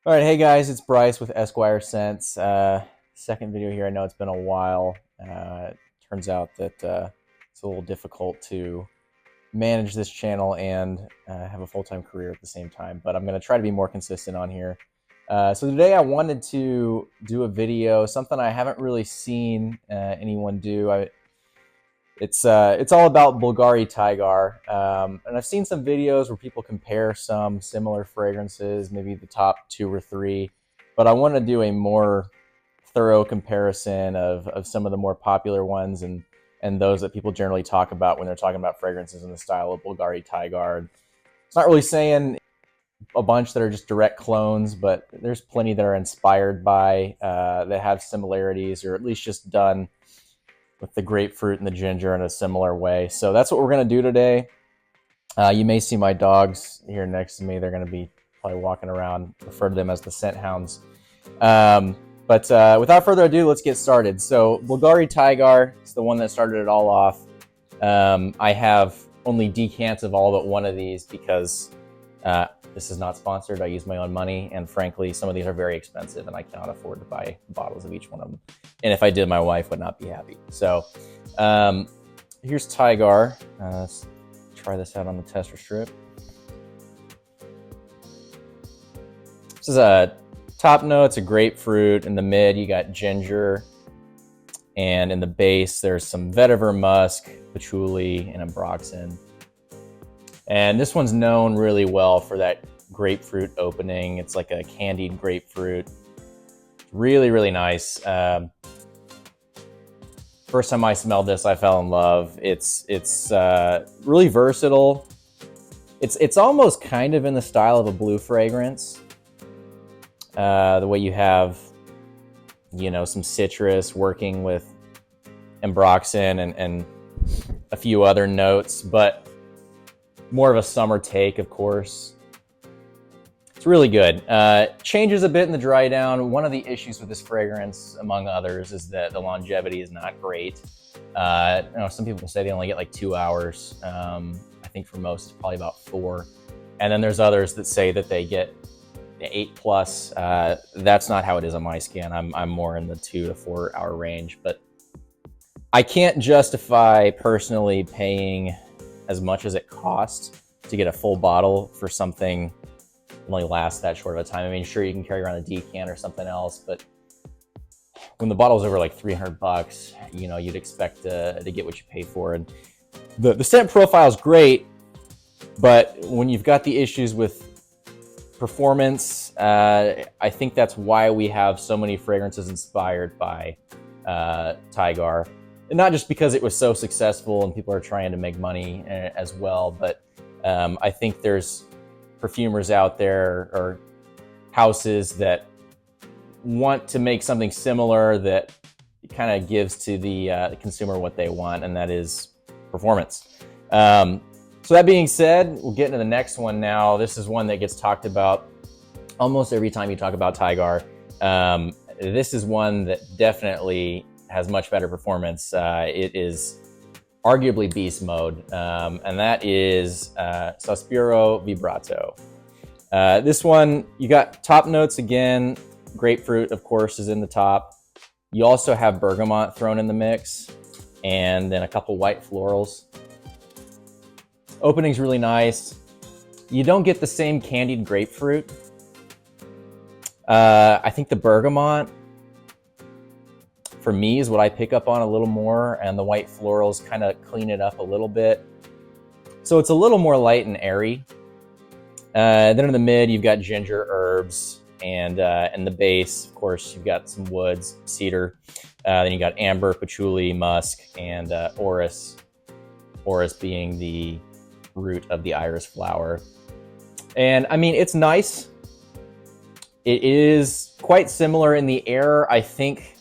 All right, hey guys, it's Bryce with Esquire Scents. Second video here. I know it's been a while. Turns out that it's a little difficult to manage this channel and have a full-time career at the same time, but I'm going to try to be more consistent on here. So today I wanted to do a video, something I haven't really seen anyone do. It's all about Bvlgari Tygar, and I've seen some videos where people compare some similar fragrances, maybe the top two or three, but I want to do a more thorough comparison of some of the more popular ones and those that people generally talk about when they're talking about fragrances in the style of Bvlgari Tygar. It's not really saying a bunch that are just direct clones, but there's plenty that are inspired by, that have similarities, or at least just done with the grapefruit and the ginger in a similar way. So that's what we're going to do today. You may see my dogs here next to me. They're going to be probably walking around. Refer to them as the scent hounds. But without further ado, let's get started. So Bvlgari Tygar is the one that started it all off. I have only decants of all but one of these because this is not sponsored. I use my own money, and frankly, some of these are very expensive, and I cannot afford to buy bottles of each one of them. And if I did, my wife would not be happy. So here's Tygar. Let's try this out on the tester strip. This is a top note. It's a grapefruit. In the mid, you got ginger. And in the base, there's some vetiver musk, patchouli, and ambroxan. And this one's known really well for that grapefruit opening. It's like a candied grapefruit. Really, really nice. First time I smelled this, I fell in love. It's really versatile. It's almost kind of in the style of a blue fragrance. The way you have, some citrus working with ambroxan and a few other notes, but more of a summer take, of course. It's really good. Changes a bit in the dry down. One of the issues with this fragrance, among others, is that the longevity is not great. Some people say they only get like 2 hours. I think for most it's probably about 4. And then there's others that say that they get 8+. That's not how it is on my skin. I'm more in the 2 to 4 hour range, but I can't justify personally paying as much as it costs to get a full bottle for something that only lasts that short of a time. I mean, sure, you can carry around a decant or something else, but when the bottle's over like $300, you'd expect to get what you pay for. And the scent profile is great, but when you've got the issues with performance, I think that's why we have so many fragrances inspired by Tygar. And not just because it was so successful and people are trying to make money as well, but I think there's perfumers out there or houses that want to make something similar that kind of gives to the consumer what they want, and that is performance. So that being said, we'll get into the next one now. This is one that gets talked about almost every time you talk about Tygar. This is one that definitely has much better performance. It is arguably beast mode, and that is Sospiro Vibrato. This one, you got top notes again. Grapefruit, of course, is in the top. You also have bergamot thrown in the mix, and then a couple white florals. Opening's really nice. You don't get the same candied grapefruit. I think the bergamot, for me, is what I pick up on a little more, and the white florals kind of clean it up a little bit. So it's a little more light and airy. Then in the mid, you've got ginger, herbs, and in the base, of course, you've got some woods, cedar. Then you got amber, patchouli, musk, and orris. Orris being the root of the iris flower. And I mean, it's nice. It is quite similar in the air. I think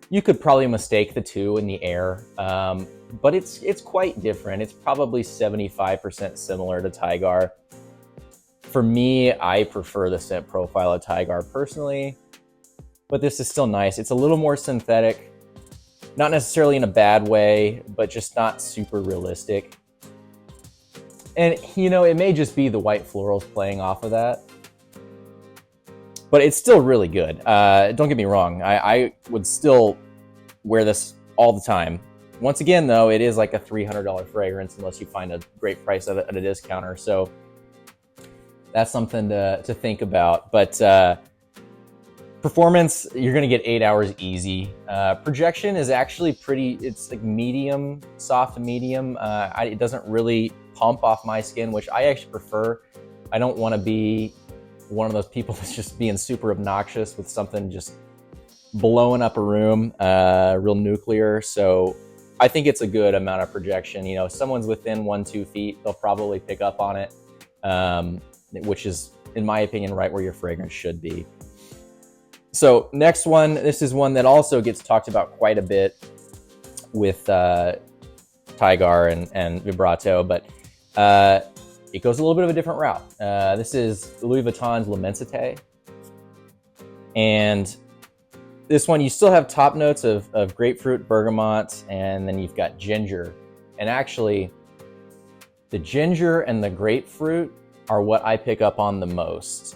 you could probably mistake the two in the air, but it's quite different. It's probably 75% similar to Tygar. For me, I prefer the scent profile of Tygar personally, but this is still nice. It's a little more synthetic, not necessarily in a bad way, but just not super realistic. And, it may just be the white florals playing off of that. but it's still really good. Don't get me wrong. I would still wear this all the time. Once again, though, it is like a $300 fragrance unless you find a great price at a discounter. So that's something to think about. But performance, you're going to get 8 hours easy. Projection is actually pretty, it's like medium, soft to medium. It doesn't really pump off my skin, which I actually prefer. I don't want to be one of those people that's just being super obnoxious with something just blowing up a room, real nuclear. So I think it's a good amount of projection. You know, if someone's within 1-2 feet, they'll probably pick up on it, which is, in my opinion, right where your fragrance should be. So next one, this is one that also gets talked about quite a bit with Tygar and Vibrato, but it goes a little bit of a different route. This is Louis Vuitton's L'Immensité. And this one, you still have top notes of grapefruit, bergamot, and then you've got ginger. And actually, the ginger and the grapefruit are what I pick up on the most.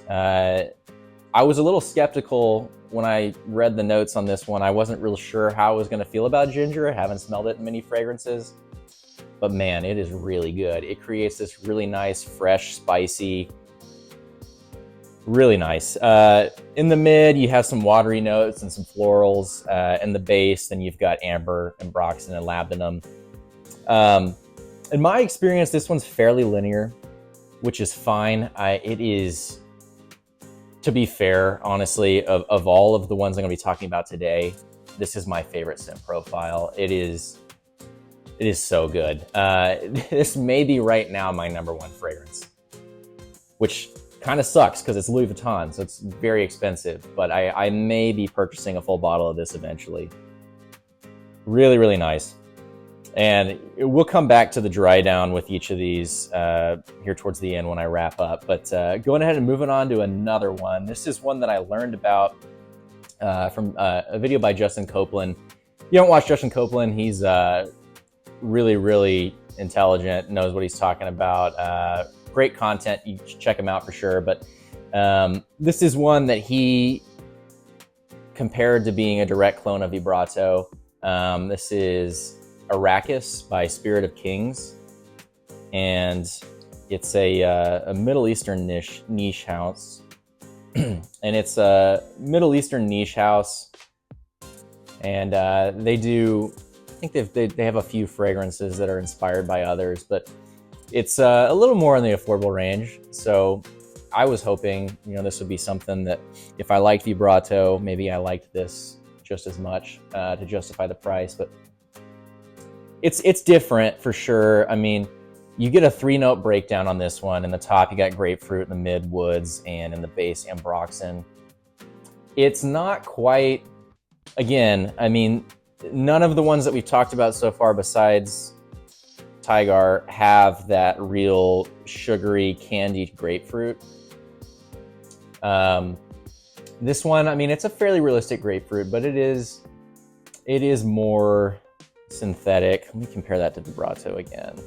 I was a little skeptical when I read the notes on this one. I wasn't real sure how I was going to feel about ginger. I haven't smelled it in many fragrances. But man, it is really good. It creates this really nice, fresh, spicy, really nice. In the mid, you have some watery notes and some florals. In the base, then you've got amber and ambroxan and labdanum. In my experience, this one's fairly linear, which is fine. It is, to be fair, honestly, of all of the ones I'm going to be talking about today, this is my favorite scent profile. It is so good. This may be right now my #1 fragrance, which kind of sucks because it's Louis Vuitton, so it's very expensive, but I may be purchasing a full bottle of this eventually. Really, really nice. And we'll come back to the dry down with each of these here towards the end when I wrap up. But going ahead and moving on to another one. This is one that I learned about from a video by Justin Copeland. You don't watch Justin Copeland, he's really, really intelligent, knows what he's talking about. Great content, you should check him out for sure. But this is one that he compared to being a direct clone of Vibrato. This is Arrakis by Spirit of Kings, and it's a Middle Eastern niche house. And it's a Middle Eastern niche house, and they do, I think they have a few fragrances that are inspired by others, but it's a little more in the affordable range. So I was hoping, this would be something that if I liked Vibrato, maybe I liked this just as much to justify the price. But it's different for sure. I mean, you get a 3-note breakdown on this one. In the top, you got grapefruit, in the mid, woods, and in the base, ambroxan. It's not quite, again, I mean, none of the ones that we've talked about so far besides Tygar have that real sugary, candied grapefruit. This one, I mean, it's a fairly realistic grapefruit, but it is more synthetic. Let me compare that to Vibrato again.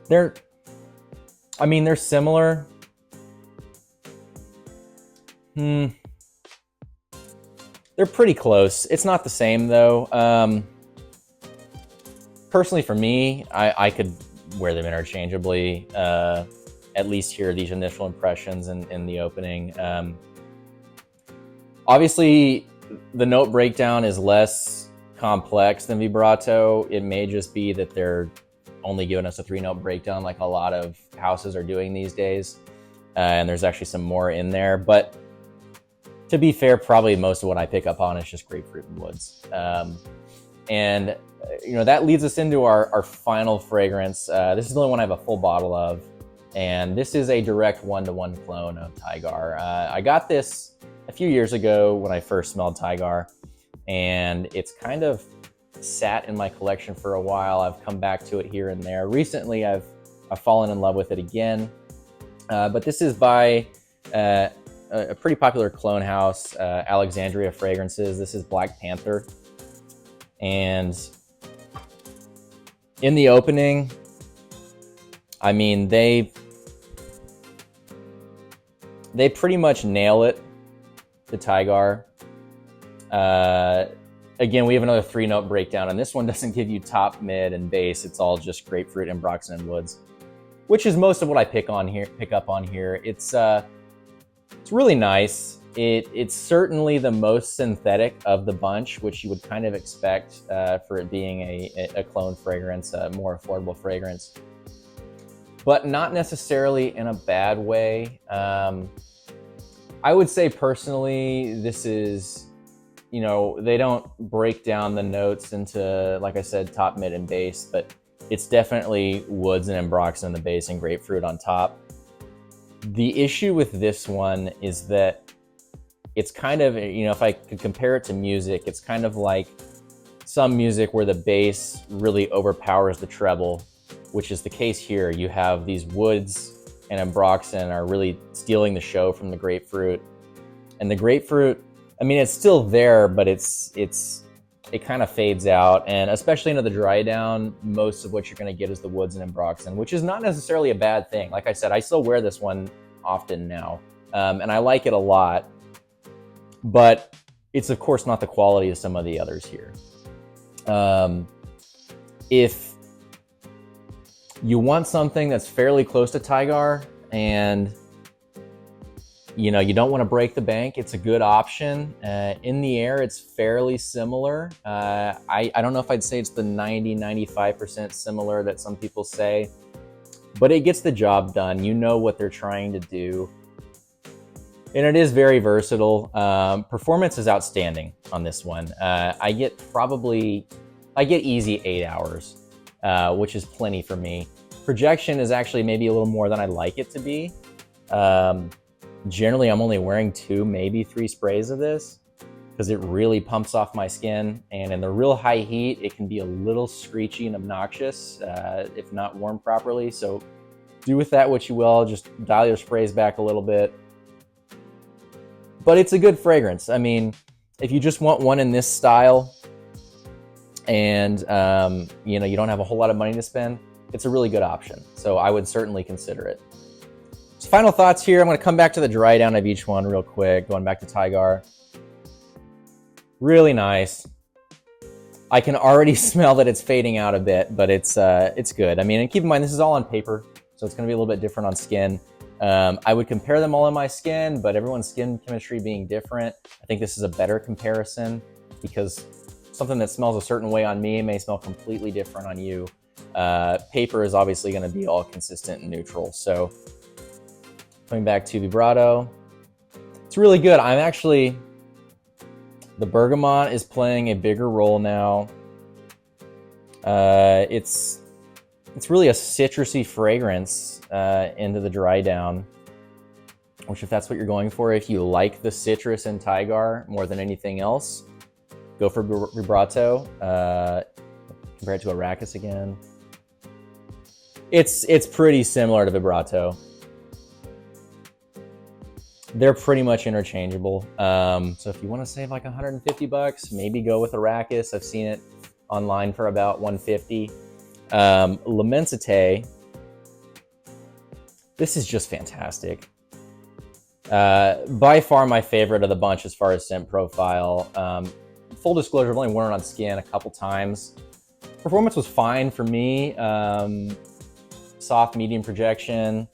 They're similar. They're pretty close. It's not the same though. Personally for me, I could wear them interchangeably, at least hear these initial impressions in the opening. Obviously, the note breakdown is less complex than Vibrato. It may just be that they're only giving us a 3-note breakdown like a lot of houses are doing these days. And there's actually some more in there. But to be fair, probably most of what I pick up on is just grapefruit and woods. And that leads us into our final fragrance. This is the only one I have a full bottle of. And this is a direct 1-to-1 clone of Tygar. I got this a few years ago when I first smelled Tygar, and it's kind of sat in my collection for a while. I've come back to it here and there. Recently, I've fallen in love with it again. But this is by a pretty popular clone house, Alexandria Fragrances. This is Black Panther. And in the opening, I mean, They pretty much nail it, the Tygar. Again, we have another 3-note breakdown, and this one doesn't give you top, mid, and bass. It's all just grapefruit, ambroxan, and woods, which is most of what I pick up on here. It's really nice. It's certainly the most synthetic of the bunch, which you would kind of expect for it being a clone fragrance, a more affordable fragrance, but not necessarily in a bad way. I would say personally, this is, you know, they don't break down the notes into, like I said, top, mid, and bass, but it's definitely woods and ambroxan in the base and grapefruit on top. The issue with this one is that it's kind of, you know, if I could compare it to music, it's kind of like some music where the bass really overpowers the treble, which is the case here. You have these woods and ambroxan are really stealing the show from the grapefruit. And the grapefruit, I mean, it's still there, but it kind of fades out. And especially into the dry down, most of what you're gonna get is the woods and ambroxan, which is not necessarily a bad thing. Like I said, I still wear this one often now, and I like it a lot, but it's of course not the quality of some of the others here. If you want something that's fairly close to Tygar and you know, you don't want to break the bank, it's a good option. In the air, it's fairly similar. I don't know if I'd say it's the 90-95% similar that some people say, but it gets the job done. You know what they're trying to do. And it is very versatile. Performance is outstanding on this one. I get easy 8 hours, which is plenty for me. Projection is actually maybe a little more than I'd like it to be. Generally, I'm only wearing 2, maybe 3 sprays of this because it really pumps off my skin. And in the real high heat, it can be a little screechy and obnoxious if not worn properly. So do with that what you will. Just dial your sprays back a little bit. But it's a good fragrance. I mean, if you just want one in this style and you know, you don't have a whole lot of money to spend, it's a really good option. So I would certainly consider it. So final thoughts here. I'm going to come back to the dry down of each one real quick. Going back to Tygar. Really nice. I can already smell that it's fading out a bit, but it's good. I mean, and keep in mind, this is all on paper, so it's going to be a little bit different on skin. I would compare them all on my skin, but everyone's skin chemistry being different, I think this is a better comparison because something that smells a certain way on me may smell completely different on you. Paper is obviously going to be all consistent and neutral. So coming back to vibrato, it's really good. The bergamot is playing a bigger role now. It's really a citrusy fragrance into the dry down, which if that's what you're going for, if you like the citrus in Tygar more than anything else, go for vibrato. Compare it to Arrakis again. It's pretty similar to vibrato. They're pretty much interchangeable. So if you want to save like $150, maybe go with Arrakis. I've seen it online for about $150. L'Immensité, this is just fantastic. By far my favorite of the bunch as far as scent profile. Full disclosure, I've only worn it on skin a couple times. Performance was fine for me. Soft, medium projection.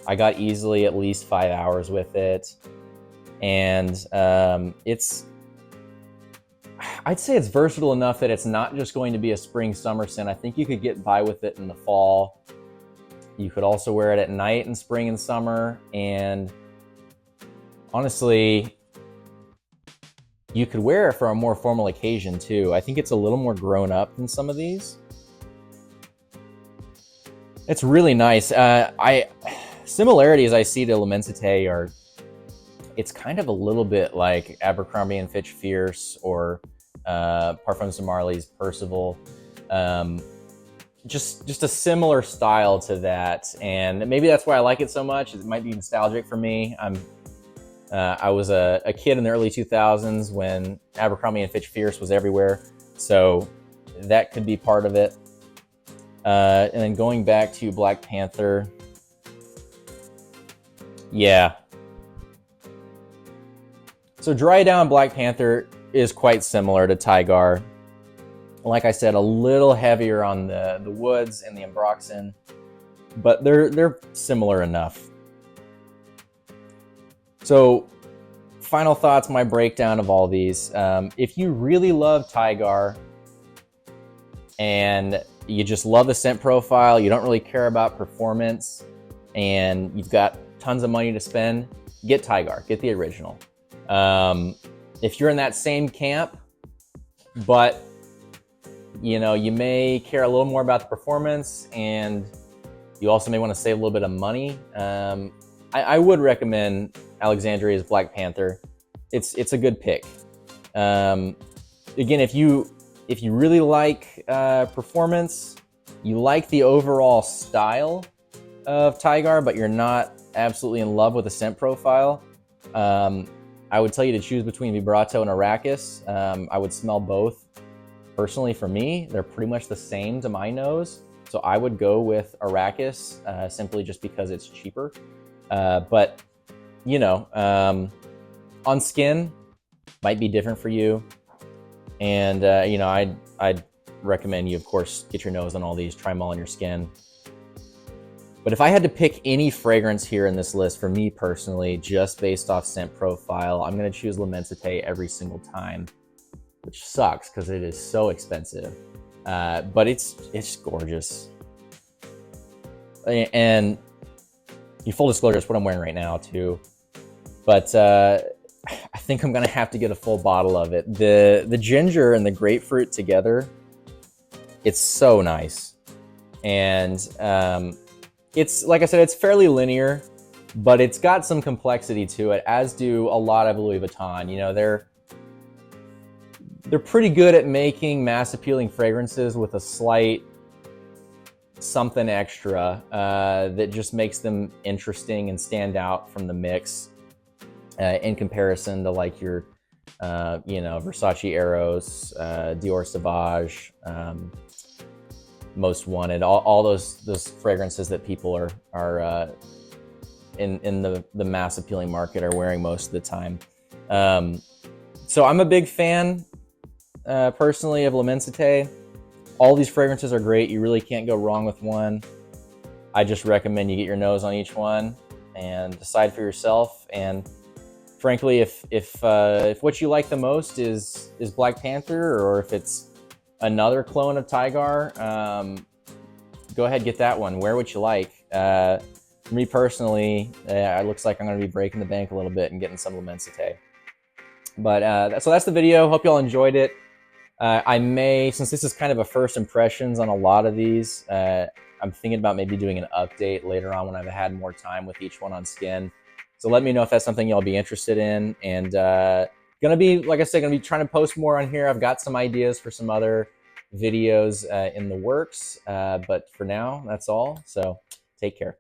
I got easily at least 5 hours with it. And I'd say it's versatile enough that it's not just going to be a spring summer scent. I think you could get by with it in the fall. You could also wear it at night in spring and summer. And honestly, you could wear it for a more formal occasion too. I think it's a little more grown up than some of these. It's really nice. Similarities I see to L'Immensité are, it's kind of a little bit like Abercrombie & Fitch Fierce or Parfums de Marly's Percival. Just a similar style to that, and maybe that's why I like it so much. It might be nostalgic for me. I was a kid in the early 2000s when Abercrombie & Fitch Fierce was everywhere, so that could be part of it. And then going back to Black Panther, yeah, So Dry Down Black Panther is quite similar to Tygar. Like I said, a little heavier on the woods and the ambroxan, but they're similar enough. So final thoughts, my breakdown of all these. If you really love Tygar and you just love the scent profile, you don't really care about performance, and you've got tons of money to spend, get Tygar, get the original. If you're in that same camp, but you know, you may care a little more about the performance and you also may want to save a little bit of money, I would recommend Alexandria's Black Panther. It's a good pick. Again, if you really like performance, you like the overall style of Tygar, but you're not absolutely in love with the scent profile, I would tell you to choose between Vibrato and Arrakis. I would smell both. Personally, for me, they're pretty much the same to my nose, so I would go with Arrakis simply just because it's cheaper. But you know, on skin, might be different for you. And you know, I'd recommend you, of course, get your nose on all these, try them all on your skin. But if I had to pick any fragrance here in this list, for me personally, just based off scent profile, I'm gonna choose L'Immensité every single time, which sucks because it is so expensive. But it's gorgeous. And full disclosure, it's what I'm wearing right now too. But I think I'm gonna have to get a full bottle of it. The ginger and the grapefruit together, it's so nice. And it's, like I said, it's fairly linear, but it's got some complexity to it, as do a lot of Louis Vuitton. You know, they're pretty good at making mass appealing fragrances with a slight something extra that just makes them interesting and stand out from the mix in comparison to like your, you know, Versace Eros, Dior Sauvage, Most Wanted, all those fragrances that people are in the mass appealing market are wearing most of the time. So I'm a big fan personally of L'Immensité. All these fragrances are great. You really can't go wrong with one. I just recommend you get your nose on each one and decide for yourself. And frankly, if what you like the most is Black Panther, or if it's another clone of Tygar, go ahead, get that one. Wear what you like. For me personally, it looks like I'm going to be breaking the bank a little bit and getting some L'Immensité. But so that's the video. Hope y'all enjoyed it. I may, since this is kind of a first impressions on a lot of these, I'm thinking about maybe doing an update later on when I've had more time with each one on skin. So let me know if that's something y'all be interested in. And gonna be, like I said, gonna be trying to post more on here. I've got some ideas for some other videos in the works, but for now, that's all. So take care.